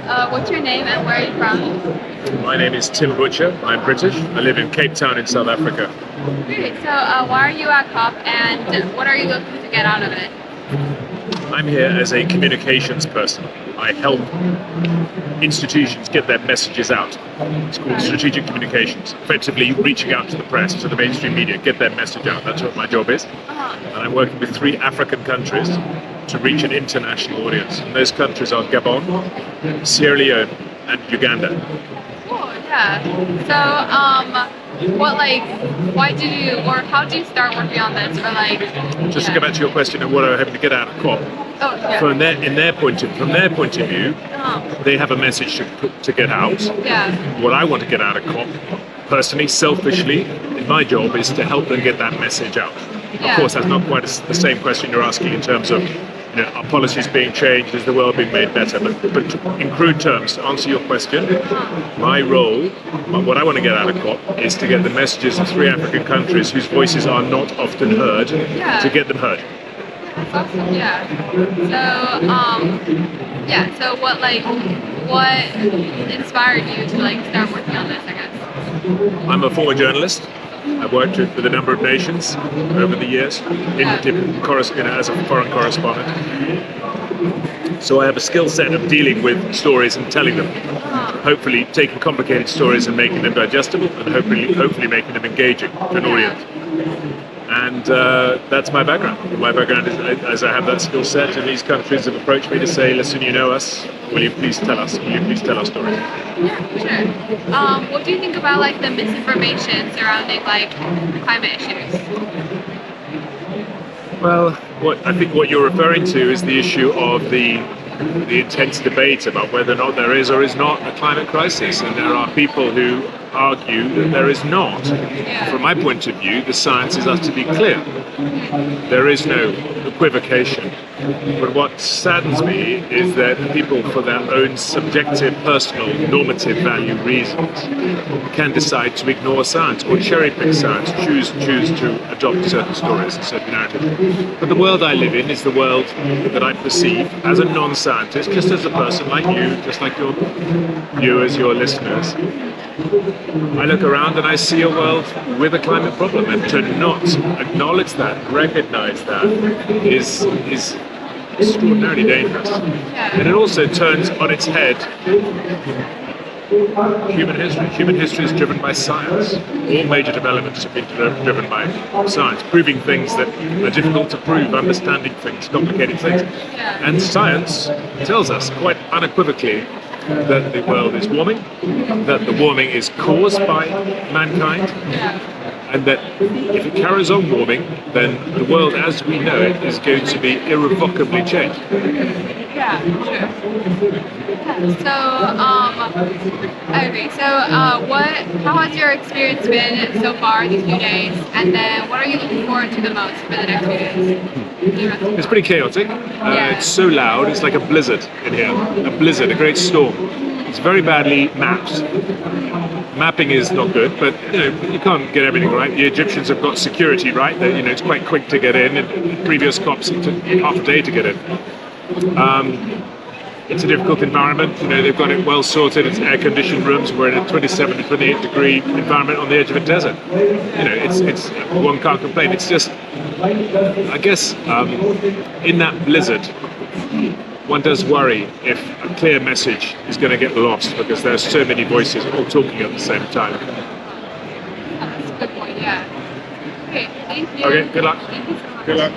What's your name and where are you from? My name is Tim Butcher. I'm British. I live in Cape Town in South Africa. Great. So, why are you at COP and what are you looking to get out of it? I'm here as a communications person. I help institutions get their messages out. It's called strategic communications. Effectively reaching out to the press, to the mainstream media, get their message out. That's what my job is. And I'm working with 3 African countries to reach an international audience. And those countries are Gabon, Sierra Leone, and Uganda. Cool, yeah. So, why do you, or how do you start working on this? Or Just to go back to your question of what I'm hoping to get out of COP. Oh, yeah. From their point of view, they have a message to get out. Yeah. What I want to get out of COP, personally, selfishly, my job is to help them get that message out. Yeah. Of course, that's not quite the same question you're asking in terms of, are policies being changed? Is the world being made better? But in crude terms, to answer your question, my role, what I want to get out of COP is to get the messages of 3 African countries whose voices are not often heard, to get them heard. That's awesome, yeah. So, what inspired you to start working on this, I guess? I'm a former journalist. I've worked with a number of nations over the years as a foreign correspondent. So I have a skill set of dealing with stories and telling them. Hopefully taking complicated stories and making them digestible, and hopefully making them engaging to an audience. And that's my background. My background is I have that skill set, and these countries have approached me to say, listen, you know us, will you please tell us? Will you please tell our stories? Yeah, sure. What do you think about the misinformation surrounding climate issues? Well, I think what you're referring to is the issue of the intense debate about whether or not there is or is not a climate crisis, and there are people who argue that there is not. From my point of view, the science is utterly clear. There is no equivocation. But what saddens me is that people, for their own subjective, personal, normative value reasons, can decide to ignore science or cherry-pick science, choose to adopt certain stories and certain narratives. But the world I live in is the world that I perceive as a non-scientist, just as a person like you, just like your viewers, your listeners. I look around and I see a world with a climate problem, and to not acknowledge that, recognize that, is extraordinarily dangerous. And it also turns on its head human history. Human history is driven by science. All major developments have been driven by science, proving things that are difficult to prove, understanding things, complicated things. And science tells us quite unequivocally that the world is warming, that the warming is caused by mankind, and that if it carries on warming, then the world as we know it is going to be irrevocably changed. Yeah, sure. I agree. So, how has your experience been so far these few days? And then, what are you looking forward to the most for the next few days? It's pretty chaotic. It's so loud. It's like a blizzard in here. A blizzard, a great storm. It's very badly mapped. Mapping is not good, but you can't get everything right. The Egyptians have got security right. It's quite quick to get in. In previous COPs, it took half a day to get in. It's a difficult environment. They've got it well sorted. It's air-conditioned rooms. We're in a 27 to 28 degree environment on the edge of a desert. It's one can't complain. It's just, I guess, in that blizzard, one does worry if a clear message is going to get lost because there are so many voices all talking at the same time. That's a good point. Yeah. Okay. Thank you. Okay. Good luck. Thank you so much. Good luck.